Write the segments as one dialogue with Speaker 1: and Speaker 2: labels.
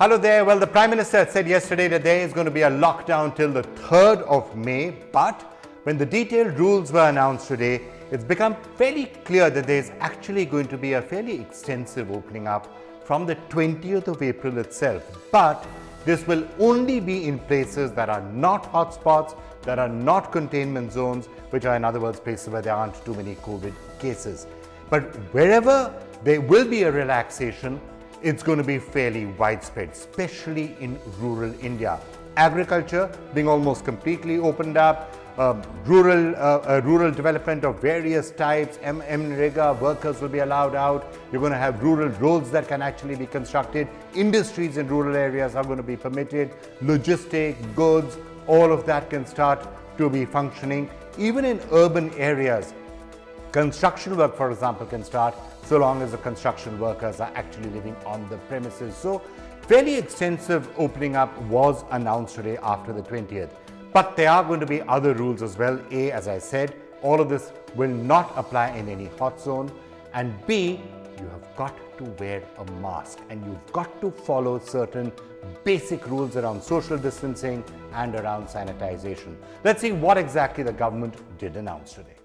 Speaker 1: Hello there. Well, the Prime Minister said yesterday that there is going to be a lockdown till the 3rd of May. But when the detailed rules were announced today, it's become fairly clear that there's actually going to be a fairly extensive opening up from the 20th of April itself. But this will only be in places that are not hotspots, that are not containment zones, which are in other words places where there aren't too many COVID cases. But wherever there will be a relaxation, it's going to be fairly widespread, especially in rural India. Agriculture being almost completely opened up, rural development of various types, MNREGA workers will be allowed out. You're going to have rural roads that can actually be constructed. Industries in rural areas are going to be permitted. Logistic, goods, all of that can start to be functioning. Even in urban areas, construction work, for example, can start so long as the construction workers are actually living on the premises. So fairly extensive opening up was announced today after the 20th. But there are going to be other rules as well. A, as I said, all of this will not apply in any hot zone. And B, you have got to wear a mask and you've got to follow certain basic rules around social distancing and around sanitization. Let's see what exactly the government did announce today.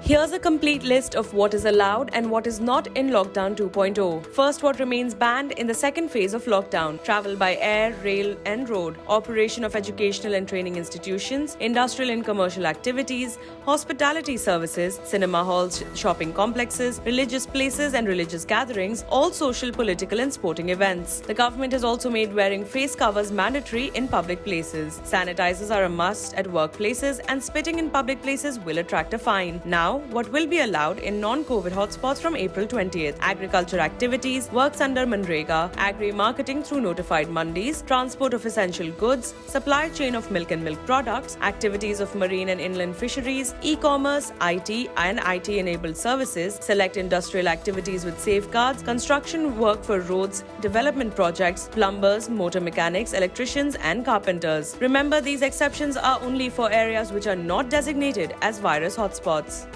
Speaker 2: Here's a complete list of what is allowed and what is not in Lockdown 2.0. First, what remains banned in the second phase of lockdown: travel by air, rail and road, operation of educational and training institutions, industrial and commercial activities, hospitality services, cinema halls, shopping complexes, religious places and religious gatherings, all social, political and sporting events. The government has also made wearing face covers mandatory in public places. Sanitizers are a must at workplaces and spitting in public places will attract a fine. Now, what will be allowed in non-COVID hotspots from April 20th? Agriculture activities, works under MNREGA, agri-marketing through notified mandis, transport of essential goods, supply chain of milk and milk products, activities of marine and inland fisheries, e-commerce, IT and IT-enabled services, select industrial activities with safeguards, construction work for roads, development projects, plumbers, motor mechanics, electricians and carpenters. Remember, these exceptions are only for areas which are not designated as virus hotspots.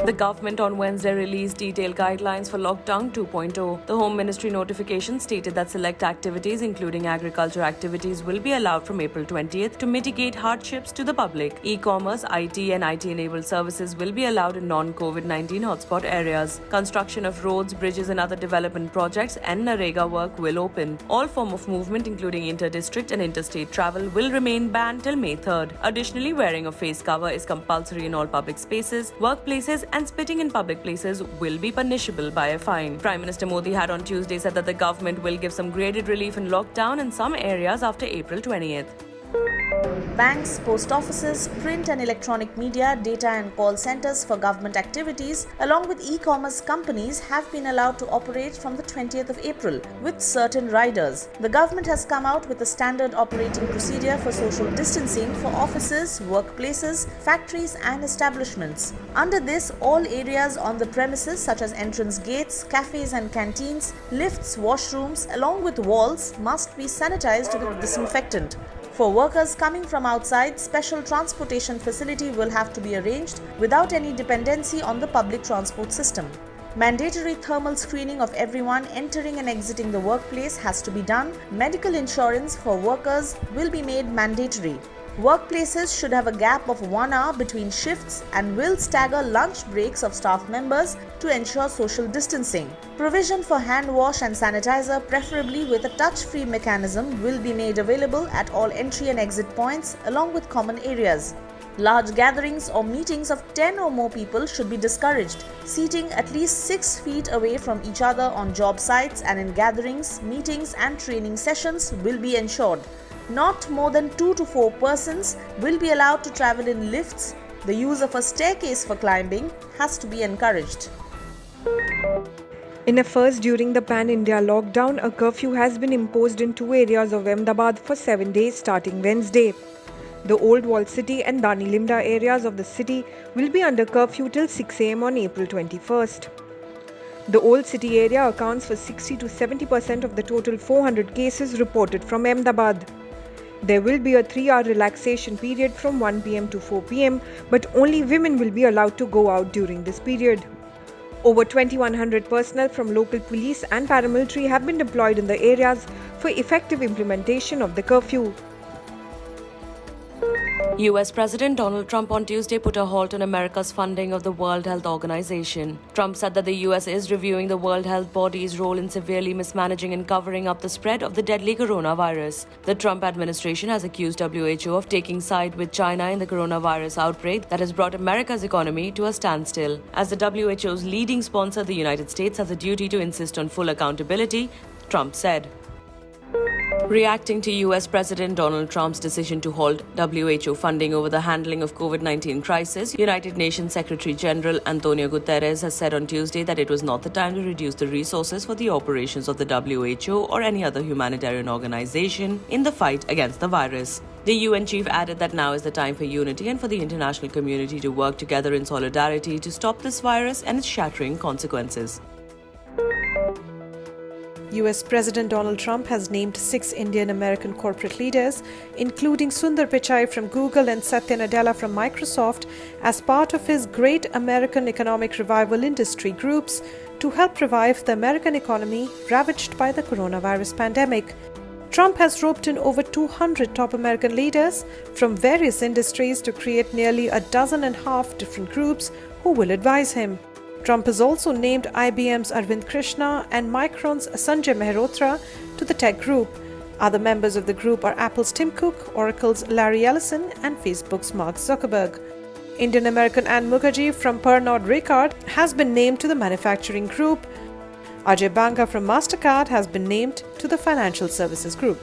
Speaker 2: The government on Wednesday released detailed guidelines for Lockdown 2.0. The Home Ministry notification stated that select activities, including agriculture activities, will be allowed from April 20th to mitigate hardships to the public. E-commerce, IT and IT-enabled services will be allowed in non-COVID-19 hotspot areas. Construction of roads, bridges and other development projects and NREGA work will open. All form of movement, including inter-district and interstate travel, will remain banned till May 3rd. Additionally, wearing a face cover is compulsory in all public spaces, workplaces and spitting in public places will be punishable by a fine. Prime Minister Modi had on Tuesday said that the government will give some graded relief in lockdown in some areas after April 20th.
Speaker 3: Banks, post offices, print and electronic media, data and call centers for government activities, along with e-commerce companies have been allowed to operate from the 20th of April with certain riders. The government has come out with a standard operating procedure for social distancing for offices, workplaces, factories and establishments. Under this, all areas on the premises such as entrance gates, cafes and canteens, lifts, washrooms, along with walls must be sanitized with disinfectant. For workers coming from outside, special transportation facility will have to be arranged without any dependency on the public transport system. Mandatory thermal screening of everyone entering and exiting the workplace has to be done. Medical insurance for workers will be made mandatory. Workplaces should have a gap of 1 hour between shifts and will stagger lunch breaks of staff members to ensure social distancing. Provision for hand wash and sanitizer, preferably with a touch-free mechanism, will be made available at all entry and exit points along with common areas. Large gatherings or meetings of 10 or more people should be discouraged. Seating at least 6 feet away from each other on job sites and in gatherings, meetings and training sessions will be ensured. Not more than 2 to 4 persons will be allowed to travel in lifts. The use of a staircase for climbing has to be encouraged.
Speaker 4: In a first during the pan-India lockdown, a curfew has been imposed in 2 areas of Ahmedabad for 7 days starting Wednesday. The Old Wall City and Dani Limda areas of the city will be under curfew till 6 am on April 21st. The Old City area accounts for 60 to 70% of the total 400 cases reported from Ahmedabad. There will be a 3-hour relaxation period from 1 pm to 4 pm, but only women will be allowed to go out during this period. Over 2,100 personnel from local police and paramilitary have been deployed in the areas for effective implementation of the curfew.
Speaker 2: US President Donald Trump on Tuesday put a halt on America's funding of the World Health Organization. Trump said that the US is reviewing the World Health Body's role in severely mismanaging and covering up the spread of the deadly coronavirus. The Trump administration has accused WHO of taking side with China in the coronavirus outbreak that has brought America's economy to a standstill. As the WHO's leading sponsor, the United States has a duty to insist on full accountability, Trump said. Reacting to US President Donald Trump's decision to halt WHO funding over the handling of COVID-19 crisis, United Nations Secretary General Antonio Guterres has said on Tuesday that it was not the time to reduce the resources for the operations of the WHO or any other humanitarian organization in the fight against the virus. The UN chief added that now is the time for unity and for the international community to work together in solidarity to stop this virus and its shattering consequences.
Speaker 5: US President Donald Trump has named 6 Indian American corporate leaders, including Sundar Pichai from Google and Satya Nadella from Microsoft, as part of his Great American Economic Revival Industry groups to help revive the American economy ravaged by the coronavirus pandemic. Trump has roped in over 200 top American leaders from various industries to create nearly 12 different groups who will advise him. Trump has also named IBM's Arvind Krishna and Micron's Sanjay Mehrotra to the tech group. Other members of the group are Apple's Tim Cook, Oracle's Larry Ellison, and Facebook's Mark Zuckerberg. Indian-American Anne Mukherjee from Pernod Ricard has been named to the manufacturing group. Ajay Banga from MasterCard has been named to the financial services group.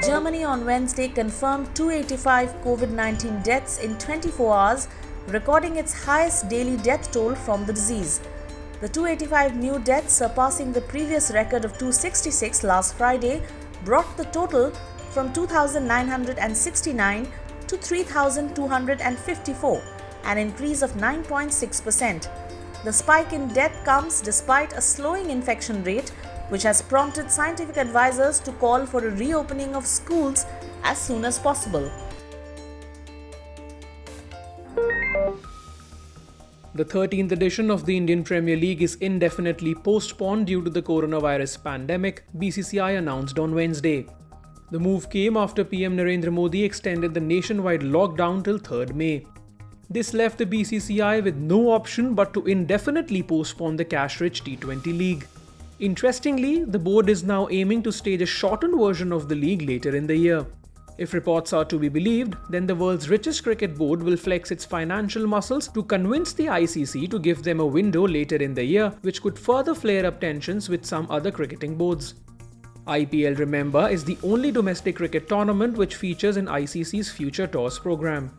Speaker 3: Germany on Wednesday confirmed 285 COVID-19 deaths in 24 hours, recording its highest daily death toll from the disease. The 285 new deaths, surpassing the previous record of 266 last Friday, brought the total from 2,969 to 3,254, an increase of 9.6%. The spike in death comes despite a slowing infection rate, which has prompted scientific advisors to call for a reopening of schools as soon as possible.
Speaker 6: The 13th edition of the Indian Premier League is indefinitely postponed due to the coronavirus pandemic, BCCI announced on Wednesday. The move came after PM Narendra Modi extended the nationwide lockdown till 3rd May. This left the BCCI with no option but to indefinitely postpone the cash-rich T20 league. Interestingly, the board is now aiming to stage a shortened version of the league later in the year. If reports are to be believed, then the world's richest cricket board will flex its financial muscles to convince the ICC to give them a window later in the year, which could further flare up tensions with some other cricketing boards. IPL, remember, is the only domestic cricket tournament which features in ICC's Future Tours program.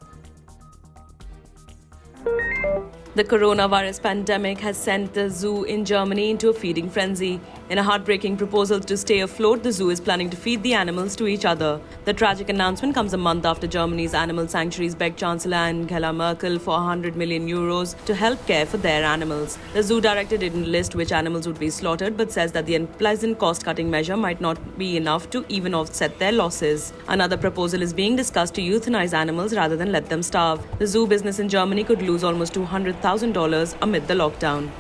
Speaker 2: The coronavirus pandemic has sent the zoo in Germany into a feeding frenzy. In a heartbreaking proposal to stay afloat, the zoo is planning to feed the animals to each other. The tragic announcement comes a month after Germany's animal sanctuaries begged Chancellor Angela Merkel for €100 million to help care for their animals. The zoo director didn't list which animals would be slaughtered, but says that the unpleasant cost-cutting measure might not be enough to even offset their losses. Another proposal is being discussed to euthanize animals rather than let them starve. The zoo business in Germany could lose almost $200,000 amid the lockdown.